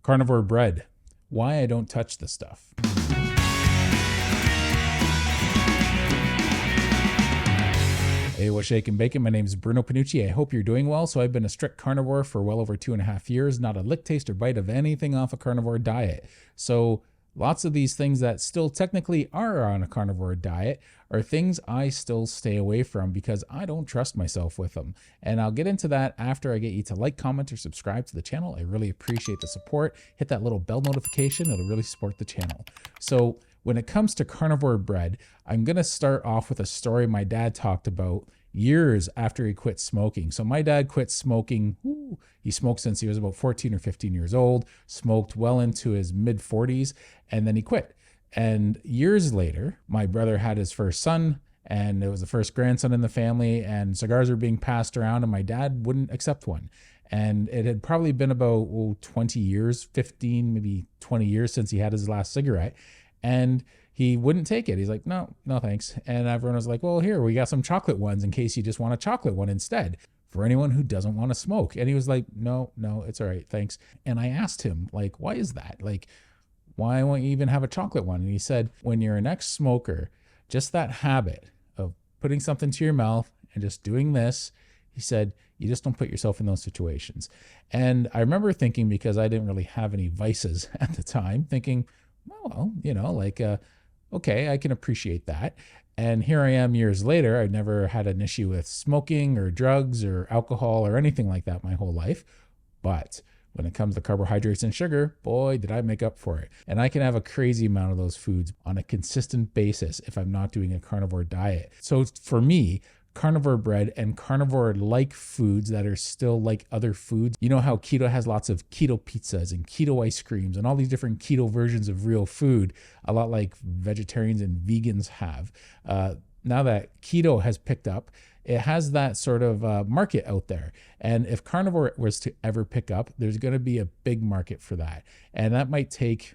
Carnivore bread. Why I don't touch this stuff. Hey, what's shaking bacon? My name is Bruno Panucci. I hope you're doing well. So I've been a strict carnivore for well over 2.5 years, not a lick, taste, or bite of anything off a carnivore diet. So lots of these things that still technically are on a carnivore diet are things I still stay away from because I don't trust myself with them. And I'll get into that after I get you to like, comment, or subscribe to the channel. I really appreciate the support. Hit that little bell notification. It'll really support the channel. So when it comes to carnivore bread, I'm going to start off with a story my dad talked about years after he quit smoking. So my dad quit smoking. He smoked since he was about 14 or 15 years old, smoked well into his mid 40s, and then he quit. And years later, my brother had his first son, and it was the first grandson in the family, and cigars were being passed around, and my dad wouldn't accept one. And it had probably been about 20 years, 15, maybe 20 years since he had his last cigarette. And he wouldn't take it. He's like, no, thanks. And everyone was like, well, here, we got some chocolate ones in case you just want a chocolate one instead for anyone who doesn't want to smoke. And he was like, no, it's all right, thanks. And I asked him, like, why is that? Like, why won't you even have a chocolate one? And he said, when you're an ex-smoker, just that habit of putting something to your mouth and just doing this, he said, you just don't put yourself in those situations. And I remember thinking, because I didn't really have any vices at the time, thinking, well, okay, I can appreciate that. And here I am years later. I've never had an issue with smoking or drugs or alcohol or anything like that my whole life. But when it comes to carbohydrates and sugar, boy, did I make up for it. And I can have a crazy amount of those foods on a consistent basis if I'm not doing a carnivore diet. So for me, carnivore bread and carnivore-like foods that are still like other foods. You know how keto has lots of keto pizzas and keto ice creams and all these different keto versions of real food, a lot like vegetarians and vegans have. Now that keto has picked up, it has that sort of market out there. And if carnivore was to ever pick up, there's going to be a big market for that. And that might take,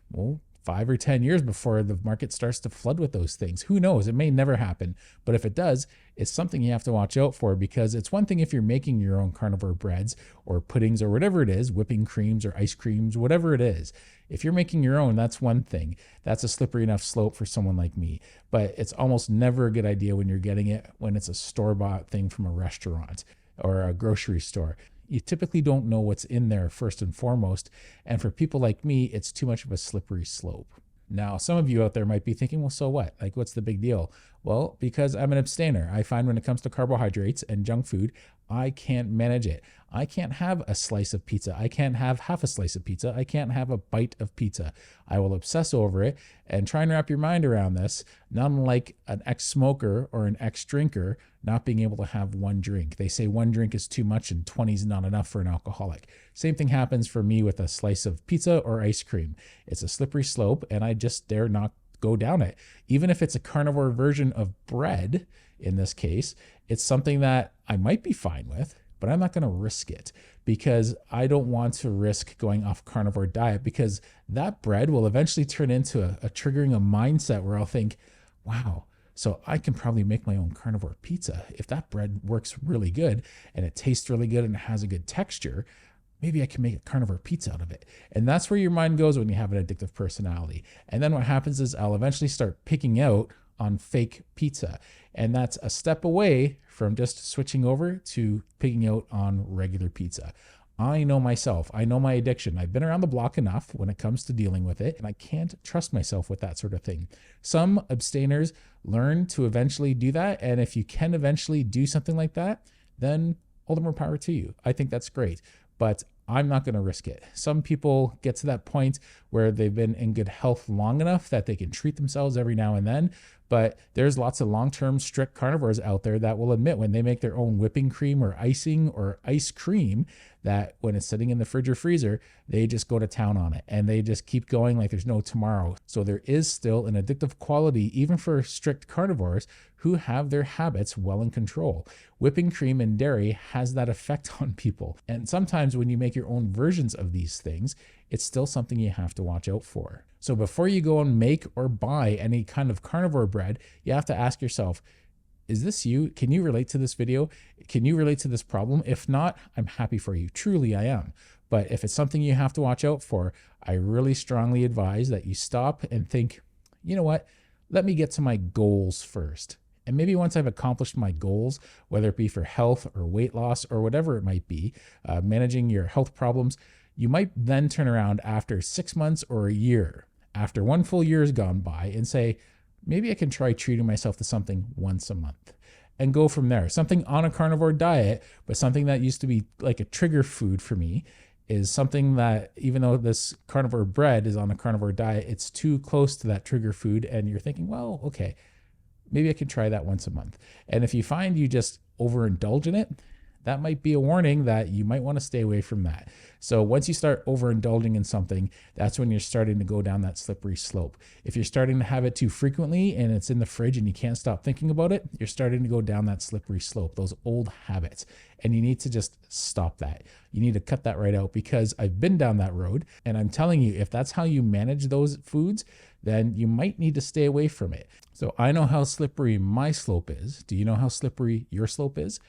5 or 10 years before the market starts to flood with those things. Who knows? It may never happen. But if it does, it's something you have to watch out for, because it's one thing if you're making your own carnivore breads or puddings or whatever it is, whipping creams or ice creams, whatever it is. If you're making your own, that's one thing. That's a slippery enough slope for someone like me. But it's almost never a good idea when you're getting it when it's a store-bought thing from a restaurant or a grocery store. You typically don't know what's in there first and foremost. And for people like me, it's too much of a slippery slope. Now, some of you out there might be thinking, well, so what? Like, what's the big deal? Well, because I'm an abstainer. I find when it comes to carbohydrates and junk food, I can't manage it. I can't have a slice of pizza. I can't have half a slice of pizza. I can't have a bite of pizza. I will obsess over it and try and wrap your mind around this, not unlike an ex-smoker or an ex-drinker not being able to have one drink. They say one drink is too much and 20 is not enough for an alcoholic. Same thing happens for me with a slice of pizza or ice cream. It's a slippery slope, and I just dare not go down it. Even if it's a carnivore version of bread, in this case, it's something that I might be fine with, but I'm not going to risk it, because I don't want to risk going off carnivore diet, because that bread will eventually turn into a triggering a mindset where I'll think, wow, so I can probably make my own carnivore pizza. If that bread works really good and it tastes really good and it has a good texture, maybe I can make a carnivore pizza out of it. And that's where your mind goes when you have an addictive personality. And then what happens is I'll eventually start picking out on fake pizza. And that's a step away from just switching over to picking out on regular pizza. I know myself. I know my addiction. I've been around the block enough when it comes to dealing with it, and I can't trust myself with that sort of thing. Some abstainers learn to eventually do that. And if you can eventually do something like that, then all the more power to you. I think that's great. But I'm not going to risk it. Some people get to that point where they've been in good health long enough that they can treat themselves every now and then. But there's lots of long-term strict carnivores out there that will admit when they make their own whipping cream or icing or ice cream, that when it's sitting in the fridge or freezer, they just go to town on it and they just keep going like there's no tomorrow. So there is still an addictive quality even for strict carnivores who have their habits well in control. Whipping cream and dairy has that effect on people. And sometimes when you make your own versions of these things, it's still something you have to watch out for. So before you go and make or buy any kind of carnivore bread, you have to ask yourself, is this you? Can you relate to this video? Can you relate to this problem? If not, I'm happy for you. Truly, I am. But if it's something you have to watch out for, I really strongly advise that you stop and think, you know what, let me get to my goals first. And maybe once I've accomplished my goals, whether it be for health or weight loss or whatever it might be, managing your health problems, you might then turn around after 6 months or a year, after 1 full year has gone by, and say, maybe I can try treating myself to something once a month and go from there. Something on a carnivore diet, but something that used to be like a trigger food for me is something that, even though this carnivore bread is on a carnivore diet, it's too close to that trigger food. And you're thinking, well, okay, maybe I can try that once a month. And if you find you just overindulge in it, that might be a warning that you might want to stay away from that. So once you start overindulging in something, that's when you're starting to go down that slippery slope. If you're starting to have it too frequently and it's in the fridge and you can't stop thinking about it, you're starting to go down that slippery slope, those old habits. And you need to just stop that. You need to cut that right out, because I've been down that road, and I'm telling you, if that's how you manage those foods, then you might need to stay away from it. So I know how slippery my slope is. Do you know how slippery your slope is?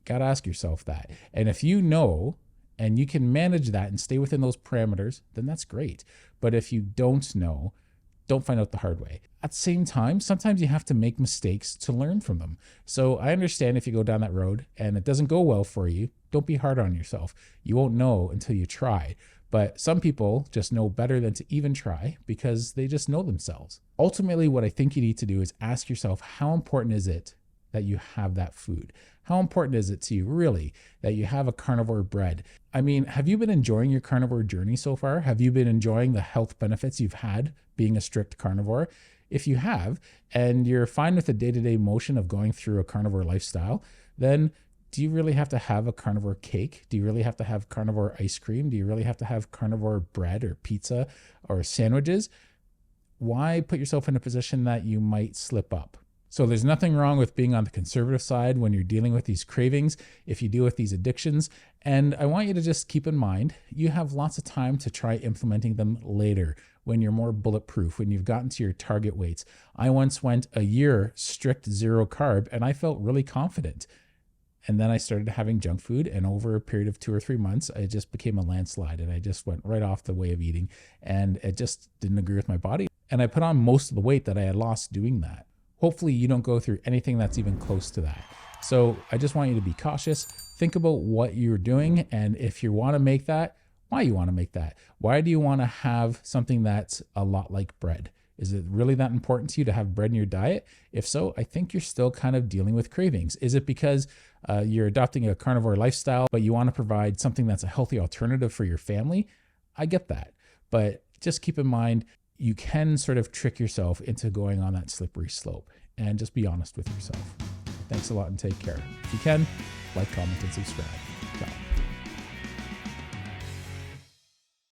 Got to ask yourself that. And if you know and you can manage that and stay within those parameters, then that's great. But if you don't know, don't find out the hard way. At the same time, sometimes you have to make mistakes to learn from them. So I understand if you go down that road and it doesn't go well for you, don't be hard on yourself. You won't know until you try. But some people just know better than to even try, because they just know themselves. Ultimately, what I think you need to do is ask yourself, how important is it that you have that food? How important is it to you, really, that you have a carnivore bread? I mean, have you been enjoying your carnivore journey so far? Have you been enjoying the health benefits you've had being a strict carnivore? If you have, and you're fine with the day-to-day motion of going through a carnivore lifestyle, then do you really have to have a carnivore cake? Do you really have to have carnivore ice cream? Do you really have to have carnivore bread or pizza or sandwiches? Why put yourself in a position that you might slip up? So there's nothing wrong with being on the conservative side when you're dealing with these cravings, if you deal with these addictions. And I want you to just keep in mind, you have lots of time to try implementing them later, when you're more bulletproof, when you've gotten to your target weights. I once went a year strict zero carb and I felt really confident. And then I started having junk food, and over a period of 2 or 3 months, it just became a landslide, and I just went right off the way of eating, and it just didn't agree with my body. And I put on most of the weight that I had lost doing that. Hopefully you don't go through anything that's even close to that. So I just want you to be cautious. Think about what you're doing, and if you want to make that, why you want to make that. Why do you want to have something that's a lot like bread? Is it really that important to you to have bread in your diet? If so, I think you're still kind of dealing with cravings. Is it because you're adopting a carnivore lifestyle, but you want to provide something that's a healthy alternative for your family? I get that. But just keep in mind, you can sort of trick yourself into going on that slippery slope, and just be honest with yourself. Thanks a lot and take care. If you can, like, comment, and subscribe. Ciao.